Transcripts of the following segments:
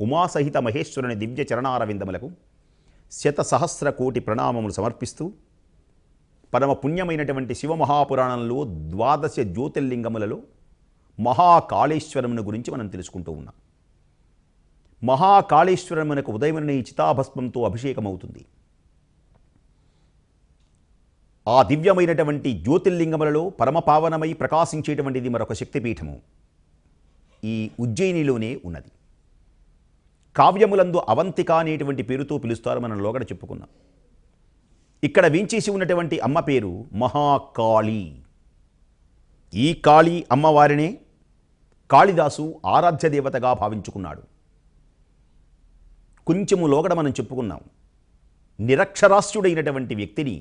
ఉమాసహిత మహేశ్వరుని దివ్య చరణారవిందములకు శతసహస్ర కోటి ప్రణామములు సమర్పిస్తూ పరమ పుణ్యమైనటువంటి శివమహాపురాణంలో 12 జ్యోతిర్లింగములలో మహాకాళేశ్వరమును గురించి మనం తెలుసుకుంటూ ఉన్నాం. మహాకాళేశ్వరమునకు ఉదయమున చితాభస్మంతో అభిషేకమవుతుంది. ఆ దివ్యమైనటువంటి జ్యోతిర్లింగములలో పరమపావనమై ప్రకాశించేటువంటిది మరొక శక్తిపీఠము ఈ ఉజ్జయినిలోనే ఉన్నది. కావ్యములందు అవంతిక అనేటువంటి పేరుతో పిలుస్తారు, మనం లోగడ చెప్పుకున్నాం. ఇక్కడ వేంచేసి ఉన్నటువంటి అమ్మ పేరు మహాకాళి. ఈ కాళీ అమ్మవారినే కాళిదాసు ఆరాధ్య దేవతగా భావించుకున్నాడు. కొంచెము లోగడ మనం చెప్పుకున్నాం, నిరక్షరాస్యుడైనటువంటి వ్యక్తిని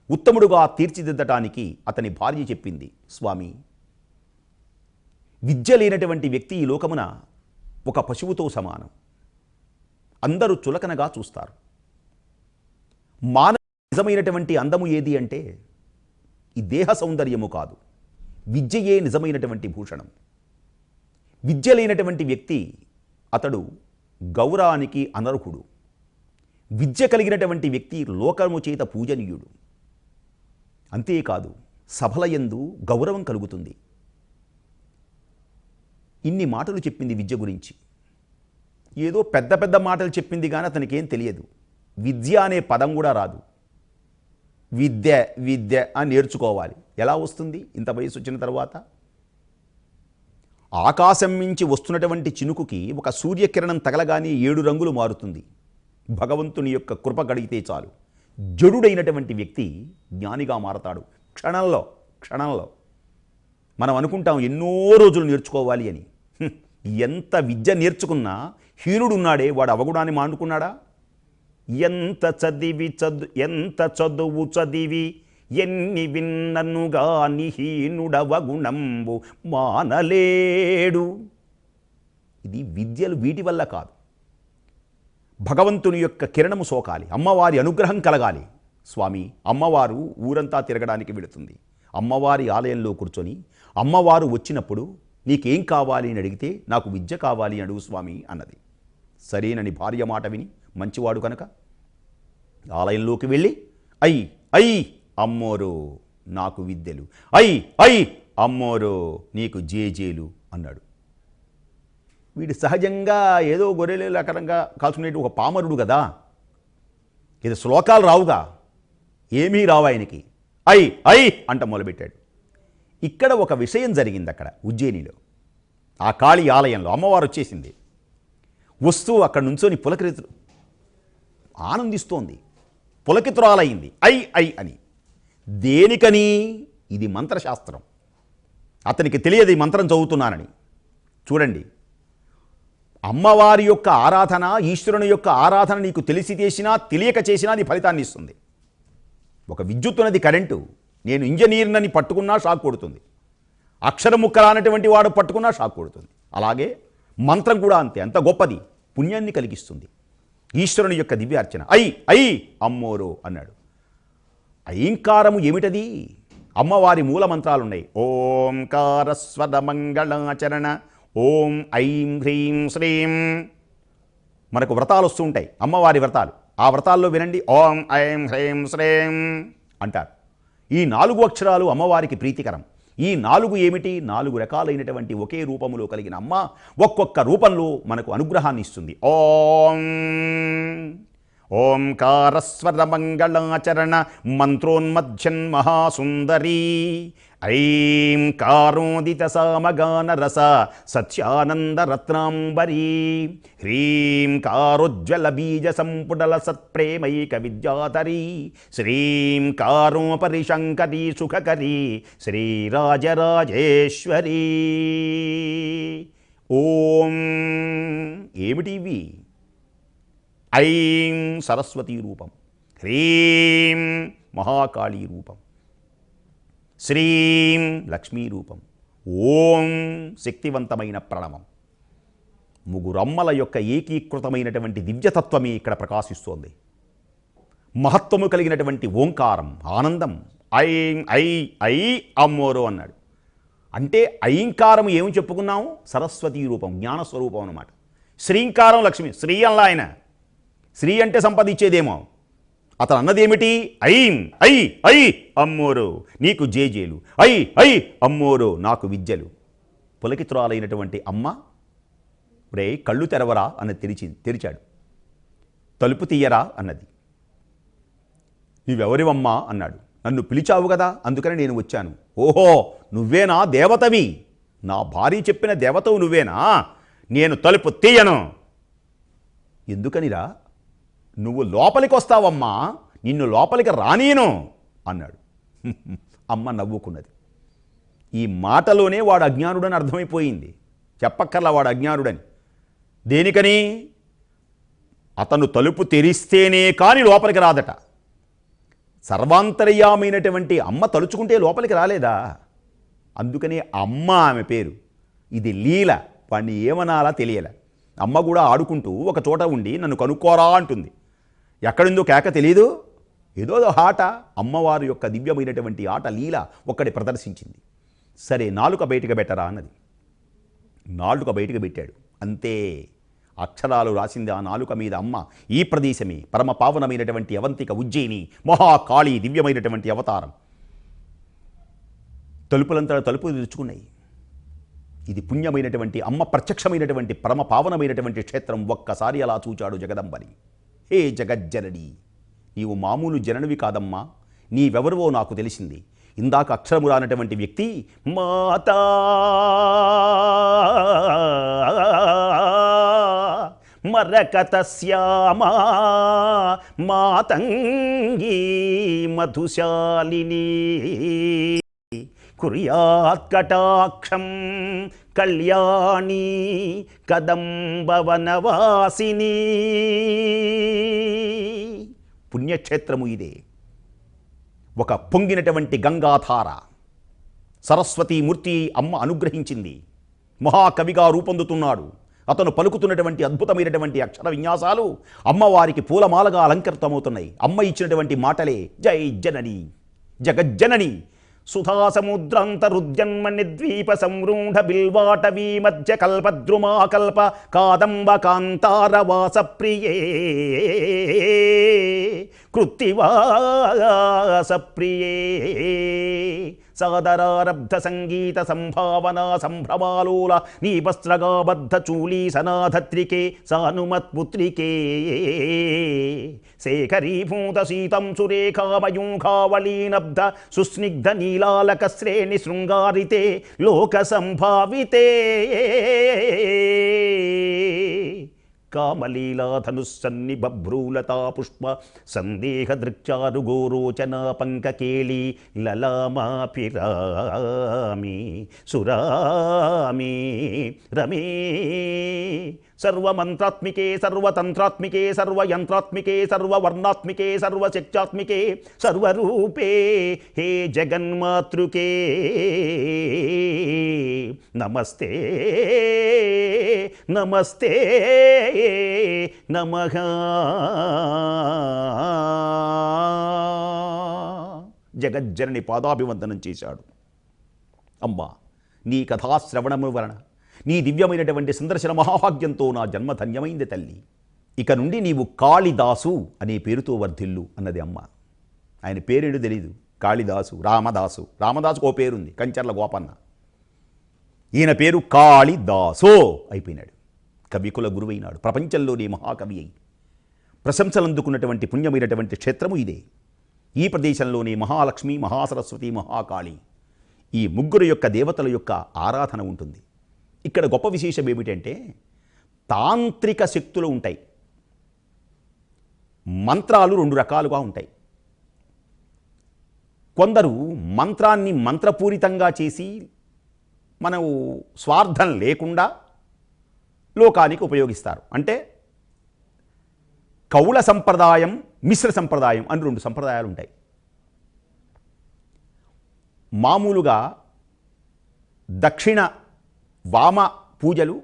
ఉత్తముడుగా తీర్చిదిద్దటానికి అతని భార్య చెప్పింది, స్వామి, విద్య లేనటువంటి వ్యక్తి ఈ లోకమున ఒక పశువుతో సమానం. అందరూ చులకనగా చూస్తారు. మానవ నిజమైనటువంటి అందము ఏది అంటే ఈ దేహ సౌందర్యము కాదు, విద్యయే నిజమైనటువంటి భూషణం. విద్య లేనటువంటి వ్యక్తి అతడు గౌరవానికి అనర్హుడు. విద్య కలిగినటువంటి వ్యక్తి లోకము చేత పూజనీయుడు. అంతేకాదు సభలయందు గౌరవం కలుగుతుంది. ఇన్ని మాటలు చెప్పింది విద్య గురించి. ఏదో పెద్ద పెద్ద మాటలు చెప్పింది కానీ అతనికేం తెలియదు. విద్య అనే పదం కూడా రాదు. విద్య విద్య అని నేర్చుకోవాలి. ఎలా వస్తుంది ఇంత వయసు వచ్చిన తర్వాత? ఆకాశం మించి వస్తున్నటువంటి చినుకుకి ఒక సూర్యకిరణం తగలగానే 7 రంగులు మారుతుంది. భగవంతుని యొక్క కృప గడిగితే చాలు జడుడైనటువంటి వ్యక్తి జ్ఞానిగా మారతాడు క్షణంలో. మనం అనుకుంటాం ఎన్నో రోజులు నేర్చుకోవాలి అని. ఎంత విద్య నేర్చుకున్నా హీనుడున్నాడే వాడు అవగుణాన్ని మానుకున్నాడా? ఎంత చదువు చదివి ఎన్ని విన్ననుగా హీనుడవగుణంబు మానలేడు. ఇది విద్యలు వీటి వల్ల కాదు. భగవంతుని యొక్క కిరణము సోకాలి, అమ్మవారి అనుగ్రహం కలగాలి. స్వామి, అమ్మవారు ఊరంతా తిరగడానికి వెళుతుంది. అమ్మవారి ఆలయంలో కూర్చొని అమ్మవారు వచ్చినప్పుడు నీకేం కావాలి అని అడిగితే నాకు విద్య కావాలి అడుగు స్వామి అన్నది. సరేనని భార్య మాట విని మంచివాడు కనుక ఆలయంలోకి వెళ్ళి ఐ అమ్మోరో నాకు విద్యలు, ఐ అమ్మోరో నీకు జేజేలు అన్నాడు. వీడు సహజంగా ఏదో గొర్రెలు అకరంగా కాల్చుకునేటి ఒక పామరుడు కదా, ఇది శ్లోకాలు రావుగా, ఏమీ రావు ఆయనకి. ఐ అంట మొదలుపెట్టాడు. ఇక్కడ ఒక విషయం జరిగింది. అక్కడ ఉజ్జయినిలో ఆ కాళీ ఆలయంలో అమ్మవారు వచ్చేసింది. వస్తూ అక్కడ నుంచొని పులకరితు ఆనందిస్తోంది. పులకితురాలయ్యింది. ఐ అని. దేనికని? ఇది మంత్రశాస్త్రం. అతనికి తెలియదు ఈ మంత్రం చదువుతున్నానని. చూడండి, అమ్మవారి యొక్క ఆరాధన, ఈశ్వరుని యొక్క ఆరాధన నీకు తెలిసి చేసినా తెలియక చేసినా అది ఫలితాన్ని ఇస్తుంది. ఒక విద్యుత్తున్నది, కరెంటు. నేను ఇంజనీర్నని పట్టుకున్నా షాక్ కొడుతుంది. అక్షర ముక్కరానటువంటి వాడు పట్టుకున్నా షాక్ కొడుతుంది. అలాగే మంత్రం కూడా అంతే, అంత గొప్పది, పుణ్యాన్ని కలిగిస్తుంది. ఈశ్వరుని యొక్క దివ్యార్చన. ఐ అమ్మోరో అన్నాడు. ఐంకారము ఏమిటది? అమ్మవారి మూల మంత్రాలు ఉన్నాయి. ఓంకారస్వర మంగళాచరణ, ఓం ఐం హ్రీం శ్రీం. మనకు వ్రతాలు వస్తూ ఉంటాయి, అమ్మవారి వ్రతాలు. ఆ వ్రతాల్లో వినండి, ఓం ఐం హ్రీం శ్రీం అంటారు. ఈ 4 అక్షరాలు అమ్మవారికి ప్రీతికరం. ఈ 4 ఏమిటి? 4 రకాలైనటువంటి ఒకే రూపములో కలిగిన అమ్మ ఒక్కొక్క రూపంలో మనకు అనుగ్రహాన్ని ఇస్తుంది. ఓంకారస్వర మంగళాచరణ మంత్రోన్మధ్యన్ మహాసుందరీ, ఐం కారోదిత సామగాన రస సత్యానంద రత్నాంబరీ, హ్రీం కారోజ్వల బీజ సంపుడల సత్ప్రేమైక విద్యాధరీ, శ్రీం కారోపరి శంకరీ సుఖకరీ శ్రీరాజరాజేశ్వరీ. ఓం ఏమిటివి? ఐం సరస్వతీ రూపం, హ్రీం మహాకాళీ రూపం, శ్రీం లక్ష్మీ రూపం, ఓం శక్తివంతమైన ప్రణవం. 3 అమ్మల యొక్క ఏకీకృతమైనటువంటి దివ్యతత్వమే ఇక్కడ ప్రకాశిస్తోంది. మహత్వము కలిగినటువంటి ఓంకారం, ఆనందం. ఐ అమ్మోరో అన్నాడు. అంటే ఐంకారం ఏమి చెప్పుకున్నాము? సరస్వతీ రూపం, జ్ఞానస్వరూపం అన్నమాట. శ్రీంకారం లక్ష్మి, శ్రీ అల్లా ఆయన. శ్రీ అంటే సంపద ఇచ్చేదేమో. అతను అన్నదేమిటి? ఐం ఐ ఐ అమ్మోరు నీకు జేజేలు, ఐ ఐ అమ్మోరు నాకు విద్యలు. పులకితురాలైనటువంటి అమ్మ రే కళ్ళు తెరవరా అన్నది తెరిచాడు. తలుపు తీయరా అన్నది. నీవెవరివమ్మా అన్నాడు. నన్ను పిలిచావు కదా, అందుకని నేను వచ్చాను. ఓహో, నువ్వేనా దేవతవి? నా భార్య చెప్పిన దేవతవు నువ్వేనా? నేను తలుపు తీయను. ఎందుకనిరా? నువ్వు లోపలికి వస్తావమ్మా, నిన్ను లోపలికి రానీయను అన్నాడు. అమ్మ నవ్వుకున్నది. ఈ మాటలోనే వాడు అజ్ఞానుడని అర్థమైపోయింది. చెప్పక్కర్లా వాడు అజ్ఞానుడని. దేనికని? అతను తలుపు తెరిస్తేనే కానీ లోపలికి రాదట. సర్వాంతర్యామైనటువంటి అమ్మ తలుచుకుంటే లోపలికి రాలేదా? అందుకనే అమ్మ ఆమె పేరు. ఇది లీల, వాడిని ఏమనాలా తెలియలే. అమ్మ కూడా ఆడుకుంటూ ఒక చోట ఉండి నన్ను కనుక్కోరా అంటుంది. ఎక్కడుందో కేక తెలీదు, ఏదో ఆట. అమ్మవారి యొక్క దివ్యమైనటువంటి ఆట లీల ఒక్కడి ప్రదర్శించింది. సరే, నాలుక బయటకు పెట్టరా అన్నది. నాలుక బయటకు పెట్టాడు. అంతే, అక్షరాలు రాసింది ఆ నాలుక మీద అమ్మ. ఈ ప్రదేశమే పరమ పావనమైనటువంటి అవంతిక ఉజ్జయిని మహాకాళి దివ్యమైనటువంటి అవతారం. తలుపులంతా తలుపులు తెరుచుకున్నాయి. ఇది పుణ్యమైనటువంటి అమ్మ ప్రత్యక్షమైనటువంటి పరమ పావనమైనటువంటి క్షేత్రం. ఒక్కసారి అలా చూచాడు జగదంబని. హే జగజ్జనని, నీవు మామూలు జననివి కాదమ్మా, నీవెవరివో నాకు తెలిసింది. ఇందాక అక్షరము రానటువంటి వ్యక్తి మాతా మరకత శ్యామా మాతంగీ మధుశాలిని కుర్యాత్కటాక్షం కళ్యాణి కదంబవనవాసిని. పుణ్యక్షేత్రము ఇదే. ఒక పొంగినటువంటి గంగాధార సరస్వతీమూర్తి అమ్మ అనుగ్రహించింది. మహాకవిగా రూపొందుతున్నాడు. అతను పలుకుతున్నటువంటి అద్భుతమైనటువంటి అక్షర విన్యాసాలు అమ్మవారికి పూలమాలగా అలంకృతమవుతున్నాయి. అమ్మ ఇచ్చినటువంటి మాటలే జై జనని జగజ్జనని సుధాసముద్రాంతరుద్యన్మని ద్వీప సంరూఢ బిల్వాటవీ మధ్య కల్పద్రుమాకల్ప కాదంబ కాంతారవాస ప్రియే కృత్తివాస ప్రియే సాదరారబ్ధ సంగీత సంభావనా సంభ్రమాలోల నీవస్త్రగాబద్ధ చూలీ సనాధత్రికే సానుమత్పుత్రికే శేఖరీభూత శీతం సురేఖామయూఖావళీనబ్ధ సుస్నిగ్ధ నీలాలక శ్రేణి శృంగారితే లోక సంభావితే కామలీలాధనుస్సన్ని బభ్రూలతా పుష్ప సందేహ దృక్చారు గోరోచనా పంకకేళీ లలామాపిరామి సురామి రమే సర్వమంత్రాత్మికే సర్వతంత్రాత్మికే సర్వయంత్రాత్మికే సర్వవర్ణాత్మికే సర్వశక్త్యాత్మికే సర్వరూపే హే జగన్మాతృకే నమస్తే నమస్తే నమః. జగజ్జనని పాదాభివందనం చేశాడు. అమ్మా, నీ కథాశ్రవణము వలన నీ దివ్యమైనటువంటి సందర్శన మహాభాగ్యంతో నా జన్మ ధన్యమైంది తల్లి. ఇక నుండి నీవు కాళిదాసు అనే పేరుతో వర్ధిల్లు అన్నది అమ్మ. ఆయన పేరేంటో తెలీదు. కాళిదాసు, రామదాసు. రామదాసుకు ఓ పేరుంది, కంచర్ల గోపన్న. ఈయన పేరు కాళిదాసో అయిపోయినాడు. కవికుల గురువైనాడు. ప్రపంచంలోనే మహాకవి అయి ప్రశంసలు అందుకున్నటువంటి పుణ్యమైనటువంటి క్షేత్రము ఇదే. ఈ ప్రదేశంలోనే మహాలక్ష్మి, మహాసరస్వతి, మహాకాళి ఈ ముగ్గురు యొక్క దేవతల యొక్క ఆరాధన ఉంటుంది. ఇక్కడ గొప్ప విశేషం ఏమిటంటే తాంత్రిక శక్తులు ఉంటాయి. మంత్రాలు రెండు రకాలుగా ఉంటాయి. కొందరు మంత్రాన్ని మంత్రపూరితంగా చేసి మనం స్వార్థం లేకుండా లోకానికి ఉపయోగిస్తారు. అంటే కౌల సంప్రదాయం, మిశ్ర సంప్రదాయం అని రెండు సంప్రదాయాలు ఉంటాయి. మామూలుగా దక్షిణ వామ పూజలు,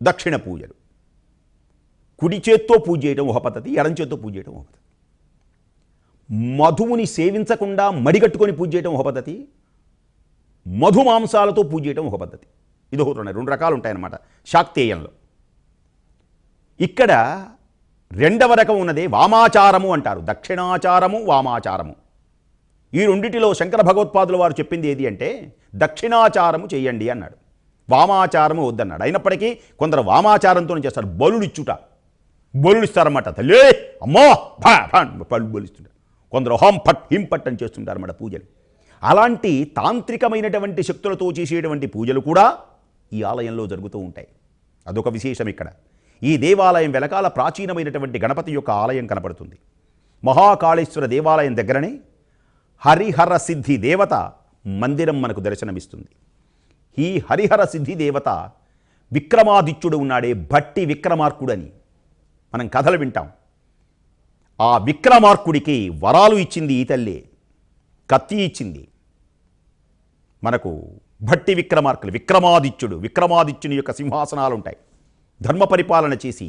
దక్షిణ పూజలు, కుడి చేత్తో పూజ చేయడం ఒక పద్ధతి, ఎడం చేత్తో పూజ చేయడం ఒక పద్ధతి. మధువుని సేవించకుండా మడిగట్టుకొని పూజ చేయడం ఒక పద్ధతి, మధుమాంసాలతో పూజ చేయడం ఒక పద్ధతి. ఇది ఒకటి. రెండు రకాలు ఉంటాయన్నమాట శాక్తేయంలో. ఇక్కడ రెండవ రకం ఉన్నదే వామాచారము అంటారు. దక్షిణాచారము, వామాచారము. ఈ రెండిటిలో శంకర భగవత్పాదుల వారు చెప్పింది ఏది అంటే దక్షిణాచారము చేయండి అన్నాడు, వామాచారము వద్దన్నాడు. అయినప్పటికీ కొందరు వామాచారంతో చేస్తారు. బలులు ఇచ్చుట, బలులు ఇస్తారన్నమాట. తల్లే అమ్మో పళ్ళు బలిస్తుంటారు. కొందరు హోం పట్ హిం పట్ అని చేస్తుంటారన్నమాట పూజలు. అలాంటి తాంత్రికమైనటువంటి శక్తులతో చేసేటువంటి పూజలు కూడా ఈ ఆలయంలో జరుగుతూ ఉంటాయి. అదొక విశేషం. ఇక్కడ ఈ దేవాలయం వెనకాల ప్రాచీనమైనటువంటి గణపతి యొక్క ఆలయం కనపడుతుంది. మహాకాళేశ్వర దేవాలయం దగ్గరనే హరిహర సిద్ధి దేవత మందిరం మనకు దర్శనమిస్తుంది. ఈ హరిహర సిద్ధి దేవత విక్రమాదిత్యుడు ఉన్నాడే, భట్టి విక్రమార్కుడని మనం కథలు వింటాం. ఆ విక్రమార్కుడికి వరాలు ఇచ్చింది ఈ తల్లే. కత్తి ఇచ్చింది మనకు. భట్టి విక్రమార్కులు, విక్రమాదిత్యుని యొక్క సింహాసనాలు ఉంటాయి. ధర్మ పరిపాలన చేసి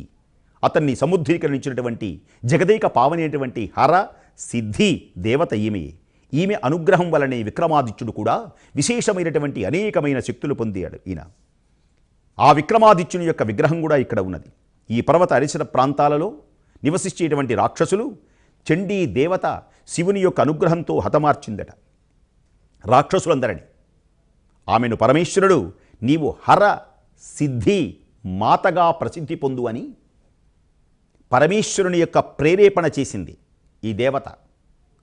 అతన్ని సముద్రీకరించినటువంటి జగదేక పావనేటువంటి హర సిద్ధి దేవత ఈమె అనుగ్రహం వలనే విక్రమాదిత్యుడు కూడా విశేషమైనటువంటి అనేకమైన శక్తులు పొందాడు. ఈయన ఆ విక్రమాదిత్యుని యొక్క విగ్రహం కూడా ఇక్కడ ఉన్నది. ఈ పర్వత అరిసర ప్రాంతాలలో నివసించేటువంటి రాక్షసులు చండీ దేవత శివుని యొక్క అనుగ్రహంతో హతమార్చిందట రాక్షసులందరినీ. ఆమెను పరమేశ్వరుడు నీవు హర సిద్ధి మాతగా ప్రసిద్ధి పొందు అని పరమేశ్వరుని యొక్క ప్రేరేపణ చేసింది ఈ దేవత.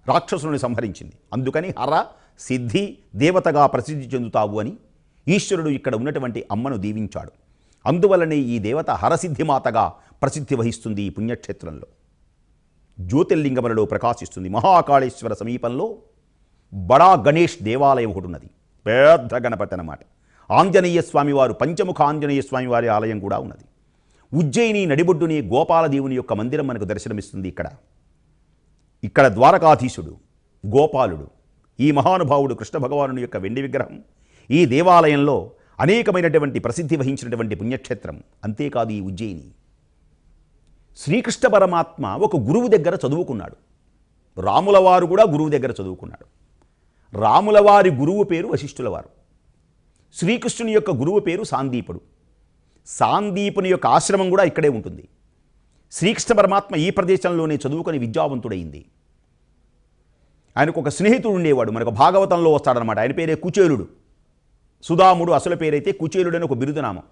రాక్షసుని సంహరించింది. అందుకని హర సిద్ధి దేవతగా ప్రసిద్ధి చెందుతావు అని ఈశ్వరుడు ఇక్కడ ఉన్నటువంటి అమ్మను దీవించాడు. అందువలనే ఈ దేవత హరసిద్ధి మాతగా ప్రసిద్ధి వహిస్తుంది ఈ పుణ్యక్షేత్రంలో. జ్యోతిర్లింగములలో ప్రకాశిస్తుంది. మహాకాళేశ్వర సమీపంలో బడా గణేష్ దేవాలయం ఒకటి ఉన్నది. పెద్ద గణపతి అన్నమాట. ఆంజనేయ స్వామివారు, పంచముఖ ఆంజనేయ స్వామివారి ఆలయం కూడా ఉన్నది. ఉజ్జయిని నడిబొడ్డుని గోపాలదేవుని యొక్క మందిరం మనకు దర్శనమిస్తుంది. ఇక్కడ ద్వారకాధీశుడు గోపాలుడు, ఈ మహానుభావుడు కృష్ణ భగవానుని యొక్క వెండి విగ్రహం ఈ దేవాలయంలో అనేకమైనటువంటి ప్రసిద్ధి వహించినటువంటి పుణ్యక్షేత్రం. అంతేకాదు ఈ ఉజ్జయిని శ్రీకృష్ణ పరమాత్మ ఒక గురువు దగ్గర చదువుకున్నాడు. రాముల వారు కూడా గురువు దగ్గర చదువుకున్నాడు. రాముల వారి గురువు పేరు వశిష్ఠుల వారు. శ్రీకృష్ణుని యొక్క గురువు పేరు సాందీపుడు. సాందీపుని యొక్క ఆశ్రమం కూడా ఇక్కడే ఉంటుంది. శ్రీకృష్ణ పరమాత్మ ఈ ప్రదేశంలోనే చదువుకొని విద్యావంతుడైంది. ఆయనకు ఒక స్నేహితుడు ఉండేవాడు, మనకు భాగవతంలో వస్తాడనమాట. ఆయన పేరే కుచేలుడు. సుధాముడు అసలు పేరైతే కుచేలుడని ఒక బిరుదునామం.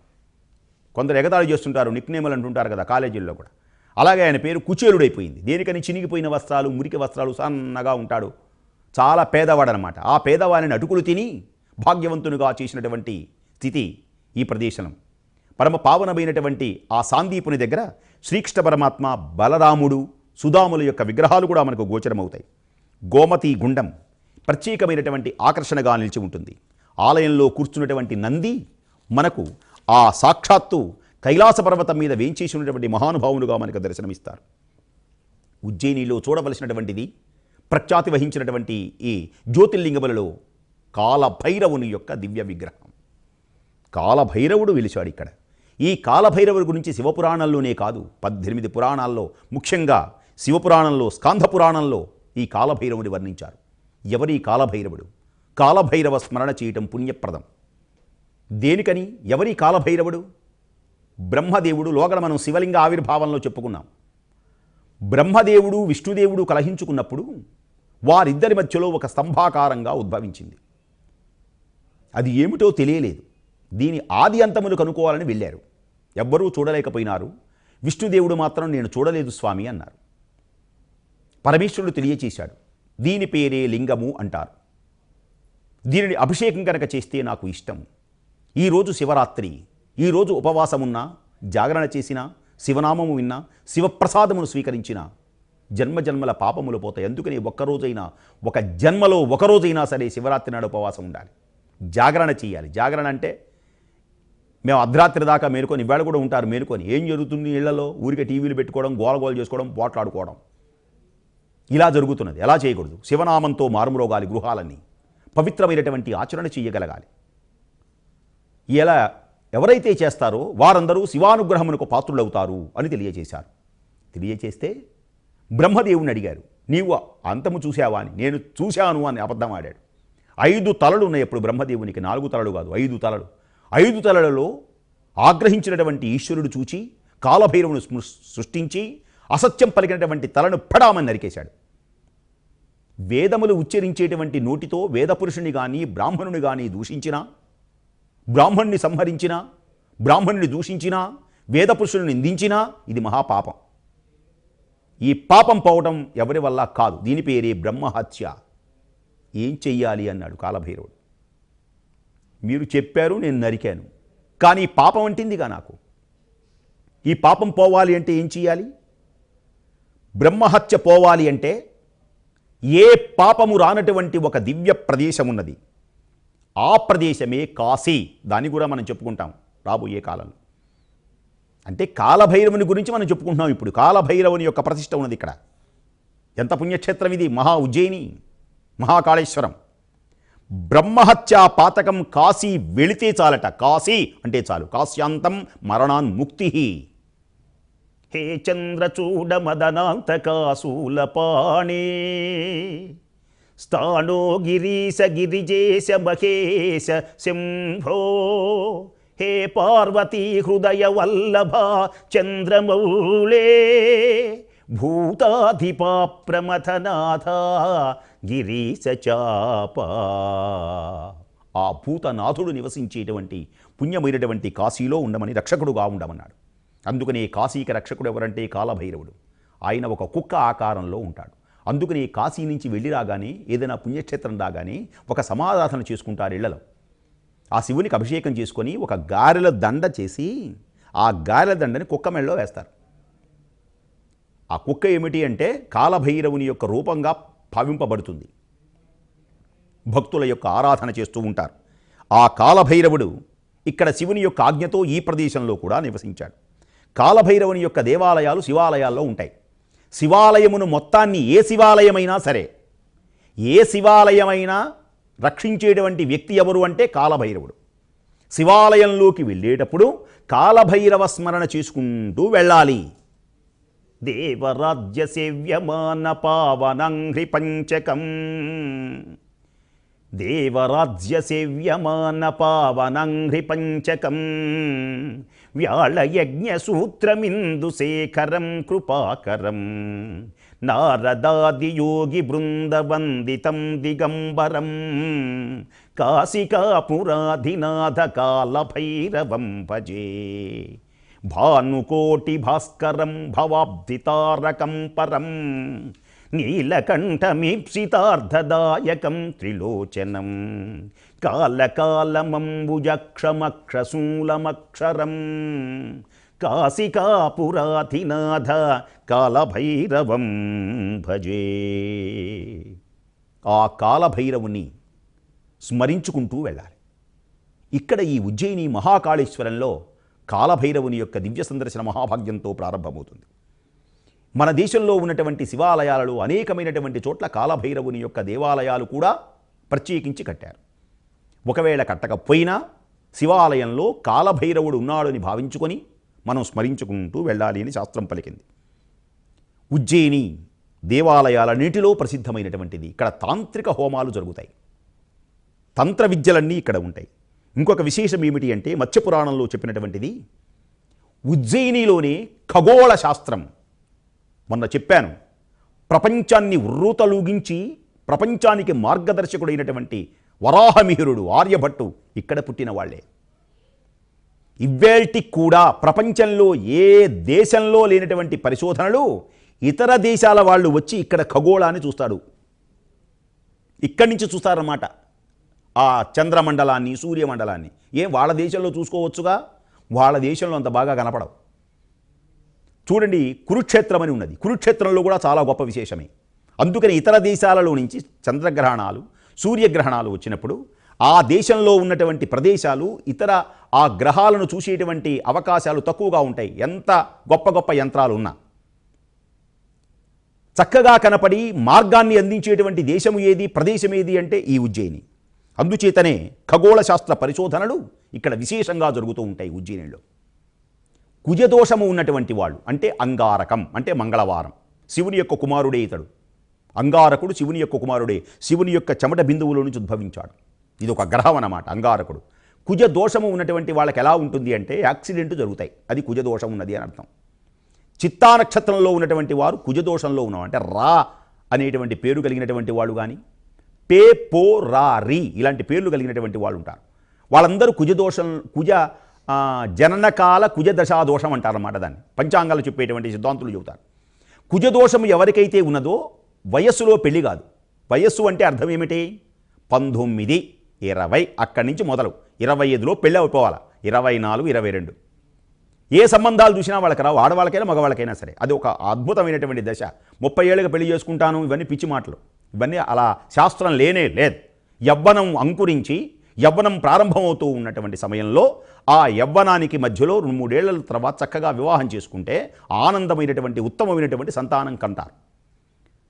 కొందరు ఎగతాళి చేస్తుంటారు, నిక్నేములు అంటుంటారు కదా కాలేజీల్లో కూడా. అలాగే ఆయన పేరు కుచేలుడైపోయింది. దేనికని చినిగిపోయిన వస్త్రాలు, మురికి వస్త్రాలు, సన్నగా ఉంటాడు, చాలా పేదవాడనమాట. ఆ పేదవాడిని అటుకులు తిని భాగ్యవంతునిగా చేసినటువంటి స్థితి ఈ ప్రదేశం. పరమ పావనమైనటువంటి ఆ సాందీపుని దగ్గర శ్రీకృష్ణ పరమాత్మ, బలరాముడు, సుధాముల యొక్క విగ్రహాలు కూడా మనకు గోచరమవుతాయి. గోమతి గుండం ప్రత్యేకమైనటువంటి ఆకర్షణగా నిలిచి ఉంటుంది. ఆలయంలో కూర్చున్నటువంటి నంది మనకు ఆ సాక్షాత్తు కైలాస పర్వతం మీద వేంచేసి ఉన్నటువంటి మహానుభావులుగా మనకు దర్శనమిస్తారు. ఉజ్జయినిలో చూడవలసినటువంటిది ప్రఖ్యాతి వహించినటువంటి ఈ జ్యోతిర్లింగములలో కాలభైరవుని యొక్క దివ్య విగ్రహం. కాలభైరవుడు వెలిశాడు ఇక్కడ. ఈ కాలభైరవుడి గురించి శివపురాణంలోనే కాదు, 18 పురాణాల్లో, ముఖ్యంగా శివపురాణంలో, స్కాంధ పురాణంలో ఈ కాలభైరవుని వర్ణించారు. ఎవరి కాలభైరవుడు? కాలభైరవ స్మరణ చేయటం పుణ్యప్రదం. దేనికని? ఎవరి కాలభైరవుడు? బ్రహ్మదేవుడు. లోగడ మనం శివలింగ ఆవిర్భావంలో చెప్పుకున్నాం. బ్రహ్మదేవుడు విష్ణుదేవుడు కలహించుకున్నప్పుడు వారిద్దరి మధ్యలో ఒక స్తంభాకారంగా ఉద్భవించింది. అది ఏమిటో తెలియలేదు. దీని ఆది అంతములు కనుక్కోవాలని వెళ్ళారు. ఎవ్వరూ చూడలేకపోయినారు. విష్ణుదేవుడు మాత్రం నేను చూడలేదు స్వామి అన్నారు. పరమేశ్వరుడు తెలియచేశాడు, దీని పేరే లింగము అంటారు. దీనిని అభిషేకం కనుక చేస్తే నాకు ఇష్టం. ఈరోజు శివరాత్రి, ఈరోజు ఉపవాసమున్నా, జాగరణ చేసినా, శివనామము విన్నా, శివప్రసాదమును స్వీకరించిన జన్మజన్మల పాపములు పోతాయి. అందుకని ఒక్కరోజైనా, ఒక జన్మలో ఒకరోజైనా సరే శివరాత్రి నాడు ఉపవాసం ఉండాలి, జాగరణ చేయాలి. జాగరణ అంటే మేము అర్ధరాత్రి దాకా మేలుకొని, ఇవాళ కూడా ఉంటారు మేలుకొని. ఏం జరుగుతుంది ఇళ్లలో? ఊరికే టీవీలు పెట్టుకోవడం, గోలగోలు చేసుకోవడం, పోట్లాడుకోవడం, ఇలా జరుగుతున్నది. ఎలా చేయకూడదు. శివనామంతో మారుమ్రోగాలి గృహాలన్నీ. పవిత్రమైనటువంటి ఆచరణ చేయగలగాలి. ఇలా ఎవరైతే చేస్తారో వారందరూ శివానుగ్రహమునకు పాత్రులవుతారు అని తెలియజేశారు. తెలియచేస్తే బ్రహ్మదేవుని అడిగారు, నీవు అంతము చూశావా అని. నేను చూశాను అని అబద్ధం ఆడాడు. 5 తలలు ఉన్నాయి ఎప్పుడు బ్రహ్మదేవునికి, 4 తలలు కాదు, 5 తలలు. 5 తలలలో ఆగ్రహించినటువంటి ఈశ్వరుడు చూచి కాలభైరవుని సృష్టించి అసత్యం పలికినటువంటి తలను పడామని నరికేశాడు. వేదములు ఉచ్చరించేటువంటి నోటితో వేదపురుషుని కానీ బ్రాహ్మణుని కానీ దూషించినా, బ్రాహ్మణుని సంహరించినా, బ్రాహ్మణుని దూషించినా, వేదపురుషుని నిందించినా ఇది మహాపాపం. ఈ పాపం పోవడం ఎవరి వల్ల కాదు. దీని పేరే బ్రహ్మహత్య. ఏం చెయ్యాలి అన్నాడు కాలభైరవుడు. మీరు చెప్పారు, నేను నరికాను, కానీ పాపం అంటిందిగా నాకు. ఈ పాపం పోవాలి అంటే ఏం చేయాలి? బ్రహ్మహత్య పోవాలి అంటే ఏ పాపము రానటువంటి ఒక దివ్య ప్రదేశం ఉన్నది. ఆ ప్రదేశమే కాశీ. దాన్ని కూడా మనం చెప్పుకుంటాం రాబోయే కాలంలో. అంటే కాలభైరవుని గురించి మనం చెప్పుకుంటున్నాం ఇప్పుడు. కాలభైరవుని యొక్క ప్రతిష్ట ఉన్నది ఇక్కడ. ఎంత పుణ్యక్షేత్రం ఇది! మహా ఉజ్జయిని, మహాకాళేశ్వరం. బ్రహ్మహత్యా పాతకం కాశీ వెళితే చాలట. కాశీ అంటే చాలు. కాశ్యాంతం మరణాన్ముక్తి. హే చంద్రచూడ మదనాంతకాశూలపాణే స్థానో గిరీశ గిరిజేశ మహేశ శంభో హే పార్వతీ హృదయ వల్లభ చంద్రమౌళే భూతాధిపా ప్రమథనాథ గిరీశ చాప. ఆ భూతనాథుడు నివసించేటువంటి పుణ్యమైనటువంటి కాశీలో ఉండమని, రక్షకుడుగా ఉండమన్నాడు. అందుకని కాశీకి రక్షకుడు ఎవరంటే కాలభైరవుడు. ఆయన ఒక కుక్క ఆకారంలో ఉంటాడు. అందుకని కాశీ నుంచి వెళ్ళి రాగానే, ఏదైనా పుణ్యక్షేత్రం రాగానే ఒక సమారాధన చేసుకుంటారు ఇళ్లలో. ఆ శివునికి అభిషేకం చేసుకొని ఒక గారెల దండ చేసి ఆ గారెల దండని కుక్క మెళ్ళలో వేస్తారు. ఆ కుక్క ఏమిటి అంటే కాలభైరవుని యొక్క రూపంగా భావింపబడుతుంది. భక్తుల యొక్క ఆరాధన చేస్తూ ఉంటారు. ఆ కాలభైరవుడు ఇక్కడ శివుని యొక్క ఆజ్ఞతో ఈ ప్రదేశంలో కూడా నివసించాడు. కాలభైరవుని యొక్క దేవాలయాలు శివాలయాల్లో ఉంటాయి. శివాలయమును మొత్తాన్ని, ఏ శివాలయమైనా సరే, ఏ శివాలయమైనా రక్షించేటువంటి వ్యక్తి ఎవరు అంటే కాలభైరవుడు. శివాలయంలోకి వెళ్ళేటప్పుడు కాలభైరవ స్మరణ చేసుకుంటూ వెళ్ళాలి. దేవరాజ్య సేవ్యమాన పావనంఘ్రి పంచకం, దేవరాజ్య సేవ్యమాన పావనంఘ్రి పంచకం వ్యాళయజ్ఞ సూత్రమిందు శేఖరం కృపాకరం నారదాది యోగి బృందవందితం దిగంబరం కాశికాపురాధినాథ కాలభైరవం భజే భానుకోటి భాస్కరం భవాబ్ధితారకం పరం నీలకంఠమీప్సితార్థదాయకం త్రిలోచనం కాలకాలమంబుజక్షమక్షశూలమక్షరం కాశికాపురాధినాథ కాలభైరవం భజే. ఆ కాలభైరవుని స్మరించుకుంటూ వెళ్ళాలి. ఇక్కడ ఈ ఉజ్జయిని మహాకాళేశ్వరంలో కాలభైరవుని యొక్క దివ్య సందర్శన మహాభాగ్యంతో ప్రారంభమవుతుంది. మన దేశంలో ఉన్నటువంటి శివాలయాలలో అనేకమైనటువంటి చోట్ల కాలభైరవుని యొక్క దేవాలయాలు కూడా ప్రత్యేకించి కట్టారు. ఒకవేళ కట్టకపోయినా శివాలయంలో కాలభైరవుడు ఉన్నాడని భావించుకొని మనం స్మరించుకుంటూ వెళ్ళాలి అని శాస్త్రం పలికింది. ఉజ్జయిని దేవాలయాలన్నిటిలో ప్రసిద్ధమైనటువంటిది. ఇక్కడ తాంత్రిక హోమాలు జరుగుతాయి. తంత్ర విద్యలన్నీ ఇక్కడ ఉంటాయి. ఇంకొక విశేషం ఏమిటి అంటే మత్స్యపురాణంలో చెప్పినటువంటిది, ఉజ్జయినిలోనే ఖగోళ శాస్త్రం. మొన్న చెప్పాను, ప్రపంచాన్ని ఉర్రూతలూగించి ప్రపంచానికి మార్గదర్శకుడైనటువంటి వరాహమిహిరుడు ఆర్యభట్టు ఇక్కడ పుట్టిన వాళ్ళే. ఇవ్వేల్టికి కూడా ప్రపంచంలో ఏ దేశంలో లేనటువంటి పరిశోధనలు ఇతర దేశాల వాళ్ళు వచ్చి ఇక్కడ ఖగోళాన్ని చూస్తాడు. ఇక్కడి నుంచి చూస్తారన్నమాట. ఆ చంద్రమండలాన్ని, సూర్యమండలాన్ని వాళ్ళ దేశంలో చూసుకోవచ్చుగా, వాళ్ళ దేశంలో అంత బాగా కనపడవు. చూడండి, కురుక్షేత్రం అని ఉన్నది. కురుక్షేత్రంలో కూడా చాలా గొప్ప విశేషమే. అందుకని ఇతర దేశాలలో నుంచి చంద్రగ్రహణాలు, సూర్యగ్రహణాలు వచ్చినప్పుడు ఆ దేశంలో ఉన్నటువంటి ప్రదేశాలు ఇతర ఆ గ్రహాలను చూసేటువంటి అవకాశాలు తక్కువగా ఉంటాయి. ఎంత గొప్ప గొప్ప యంత్రాలు ఉన్నా చక్కగా కనపడి మార్గాన్ని అందించేటువంటి దేశము ఏది, ప్రదేశం ఏది అంటే ఈ ఉజ్జయిని. అందుచేతనే ఖగోళ శాస్త్ర పరిశోధనలు ఇక్కడ విశేషంగా జరుగుతూ ఉంటాయి. ఉజ్జయినిలో కుజదోషము ఉన్నటువంటి వాళ్ళు, అంటే అంగారకం అంటే మంగళవారం, శివుని యొక్క కుమారుడే ఇతడు. అంగారకుడు శివుని యొక్క కుమారుడే. శివుని యొక్క చెమట బిందువులో నుంచి ఉద్భవించాడు. ఇది ఒక గ్రహం అన్నమాట అంగారకుడు. కుజ దోషము ఉన్నటువంటి వాళ్ళకి ఎలా ఉంటుంది అంటే యాక్సిడెంట్ జరుగుతాయి, అది కుజ దోషం ఉన్నది అని అర్థం. చిత్తా నక్షత్రంలో ఉన్నటువంటి వారు కుజదోషంలో ఉన్నాం అంటే రా అనేటువంటి పేరు కలిగినటువంటి వాళ్ళు కానీ పే పో రా రీ ఇలాంటి పేర్లు కలిగినటువంటి వాళ్ళు ఉంటారు. వాళ్ళందరూ కుజదోషం జననకాల కుజ దశాదోషం అంటారన్నమాట. దాన్ని పంచాంగాలు చెప్పేటువంటి సిద్ధాంతులు చెబుతారు. కుజదోషం ఎవరికైతే ఉన్నదో వయస్సులో పెళ్లి కాదు. వయస్సు అంటే అర్థం ఏమిటి? 19, 20 అక్కడి నుంచి మొదలు 25లో పెళ్ళి అయిపోవాలి. 24, 22 ఏ సంబంధాలు చూసినా వాళ్ళకి రావు, ఆడవాళ్ళకైనా మగవాళ్ళకైనా సరే. అది ఒక అద్భుతమైనటువంటి దశ. 30 ఏళ్ళకి పెళ్లి చేసుకుంటాను ఇవన్నీ పిచ్చి మాటలు, ఇవన్నీ అలా శాస్త్రం లేనే లేదు. యవ్వనం అంకురించి యవ్వనం ప్రారంభమవుతూ ఉన్నటువంటి సమయంలో ఆ యవ్వనానికి మధ్యలో 2-3 ఏళ్ల తర్వాత చక్కగా వివాహం చేసుకుంటే ఆనందమైనటువంటి ఉత్తమమైనటువంటి సంతానం కంటారు.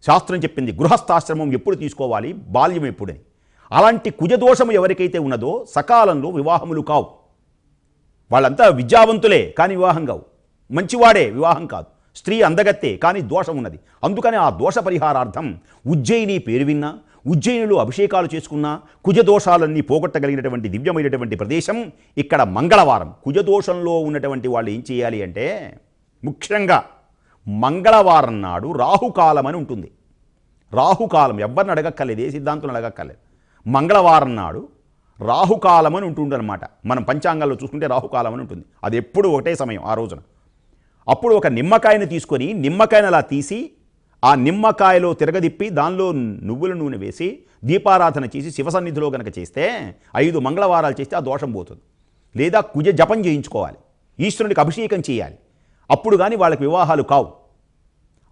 శాస్త్రం చెప్పింది గృహస్థాశ్రమం ఎప్పుడు తీసుకోవాలి, బాల్యం ఎప్పుడని. అలాంటి కుజదోషము ఎవరికైతే ఉన్నదో సకాలంలో వివాహములు కావు. వాళ్ళంతా విద్యావంతులే కానీ వివాహం కావు, మంచివాడే వివాహం కాదు, స్త్రీ అందగత్తే కానీ దోషం ఉన్నది. అందుకని ఆ దోష పరిహారార్థం ఉజ్జయిని పేరు విన్నా, ఉజ్జయినిలో అభిషేకాలు చేసుకున్నా కుజదోషాలన్నీ పోగొట్టగలిగినటువంటి దివ్యమైనటువంటి ప్రదేశం ఇక్కడ మంగళవారం. కుజదోషంలో ఉన్నటువంటి వాళ్ళు ఏం చేయాలి అంటే ముఖ్యంగా మంగళవారం నాడు రాహుకాలం అని ఉంటుంది. రాహుకాలం ఎవరిని అడగక్కర్లేదు, ఏ సిద్ధాంతం అడగక్కర్లేదు. మంగళవారం నాడు రాహుకాలం అని ఉంటుందన్నమాట. మనం పంచాంగాల్లో చూసుకుంటే రాహుకాలం అని ఉంటుంది. అది ఎప్పుడు ఒకటే సమయం ఆ రోజున. అప్పుడు ఒక నిమ్మకాయను తీసుకొని నిమ్మకాయను అలా తీసి ఆ నిమ్మకాయలో తిరగదిప్పి దానిలో నువ్వుల నూనె వేసి దీపారాధన చేసి శివసన్నిధిలో కనుక చేస్తే 5 మంగళవారాలు చేస్తే ఆ దోషం పోతుంది. లేదా కుజ జపం చేయించుకోవాలి, ఈశ్వరునికి అభిషేకం చేయాలి, అప్పుడు కానీ వాళ్ళకి వివాహాలు కావు.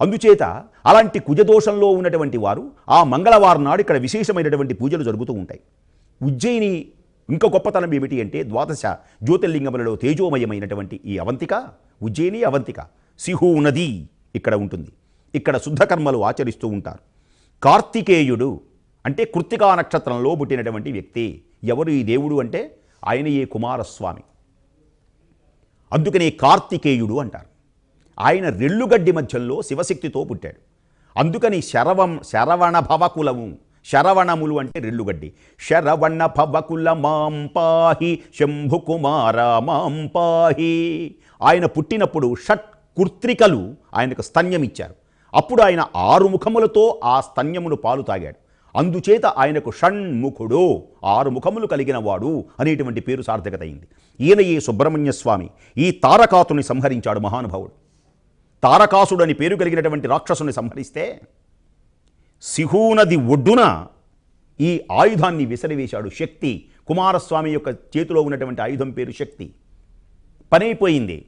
అందుచేత అలాంటి కుజదోషంలో ఉన్నటువంటి వారు ఆ మంగళవారం నాడు ఇక్కడ విశేషమైనటువంటి పూజలు జరుగుతూ ఉంటాయి. ఉజ్జయిని ఇంకా గొప్పతనం ఏమిటి అంటే 12 జ్యోతిర్లింగములలో తేజోమయమైనటువంటి ఈ అవంతిక, ఉజ్జయిని అవంతిక సిహు నది ఇక్కడ ఉంటుంది. ఇక్కడ శుద్ధకర్మలు ఆచరిస్తూ ఉంటారు. కార్తికేయుడు అంటే కృత్తికా నక్షత్రంలో పుట్టినటువంటి వ్యక్తి. ఎవరు ఈ దేవుడు అంటే ఆయనయే కుమారస్వామి. అందుకనే కార్తికేయుడు అంటారు. ఆయన రెల్లుగడ్డి మధ్యలో శివశక్తితో పుట్టాడు. అందుకని శరవణ భవకులము, శరవణములు అంటే రెల్లుగడ్డి. శరవణ భవకుల మాం పాహి శంభుకుమార మాం పాహి. ఆయన పుట్టినప్పుడు షట్ కుర్త్రికలు ఆయనకు స్తన్యం ఇచ్చారు. అప్పుడు ఆయన 6 ముఖములతో ఆ స్తన్యమును పాలు తాగాడు. అందుచేత ఆయనకు షణ్ముఖుడు, 6 ముఖములు కలిగిన వాడు అనేటువంటి పేరు సార్థకత అయింది. ఈయన ఈ సుబ్రహ్మణ్య స్వామి ఈ తారకాసుని సంహరించాడు మహానుభావుడు. తారకాసుడు అని పేరు కలిగినటువంటి రాక్షసుని సంహరిస్తే సిహూనది ఒడ్డున ఈ ఆయుధాన్ని విసిరివేశాడు. శక్తి, కుమారస్వామి యొక్క చేతిలో ఉన్నటువంటి ఆయుధం పేరు శక్తి. పనైపోయింది.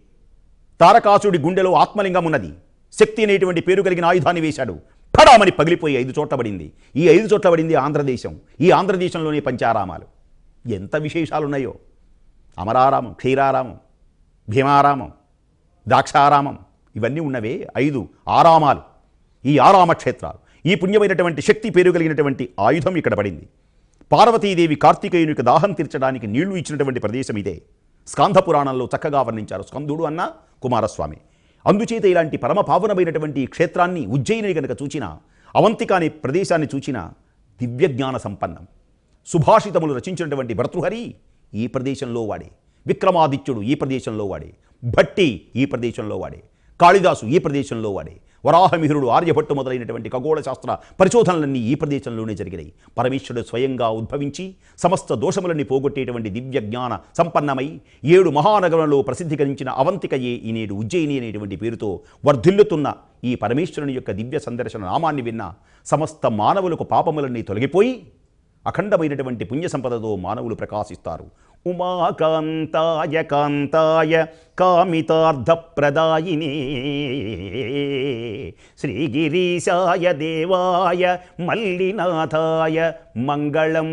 తారకాసుడి గుండెలో ఆత్మలింగం ఉన్నది. శక్తి అనేటువంటి పేరు కలిగిన ఆయుధాన్ని వేశాడు. పడామని పగిలిపోయి 5 చోట్ల పడింది. ఈ 5 చోట్ల పడింది ఆంధ్రదేశం. ఈ ఆంధ్రదేశంలోని పంచారామాలు. ఎంత విశేషాలున్నాయో! అమరారామం, క్షీరారామం, భీమారామం, ద్రాక్షారామం ఇవన్నీ ఉన్నవే 5 ఆరామాలు. ఈ ఆరామ క్షేత్రాలు. ఈ పుణ్యమైనటువంటి శక్తి పేరు కలిగినటువంటి ఆయుధం ఇక్కడ పడింది. పార్వతీదేవి కార్తికేయునికి దాహం తీర్చడానికి నీళ్లు ఇచ్చినటువంటి ప్రదేశం ఇదే. స్కాంధ పురాణంలో చక్కగా వర్ణించారు. స్కందుడు అన్న కుమారస్వామి. అందుచేత ఇలాంటి పరమ పావనమైనటువంటి క్షేత్రాన్ని ఉజ్జయిని కనుక చూచినా, అవంతిక అనే ప్రదేశాన్ని చూచినా దివ్యజ్ఞాన సంపన్నం. సుభాషితములు రచించినటువంటి భర్తృహరి ఈ ప్రదేశంలో వాడే, విక్రమాదిత్యుడు ఈ ప్రదేశంలో వాడే, భట్టి ఈ ప్రదేశంలో వాడే, కాళిదాసు ఈ ప్రదేశంలో వాడే, వరాహమిహిరుడు, ఆర్యభట్టు మొదలైనటువంటి ఖగోళ శాస్త్ర పరిశోధనలన్నీ ఈ ప్రదేశంలోనే జరిగినాయి. పరమేశ్వరుడు స్వయంగా ఉద్భవించి సమస్త దోషములన్నీ పోగొట్టేటువంటి దివ్య జ్ఞాన సంపన్నమై 7 మహానగరంలో ప్రసిద్ధికరించిన అవంతికయే ఈనేడు ఉజ్జయిని అనేటువంటి పేరుతో వర్ధిల్లుతున్న ఈ పరమేశ్వరుని యొక్క దివ్య సందర్శన నామాన్ని విన్న సమస్త మానవులకు పాపములన్నీ తొలగిపోయి అఖండమైనటువంటి పుణ్య సంపదతో మానవులు ప్రకాశిస్తారు. ఉమాకాంతాయ కాంతాయ కామితార్థప్రదాయినే శ్రీగిరీశాయ దేవాయ మల్లినాథాయ మంగళం.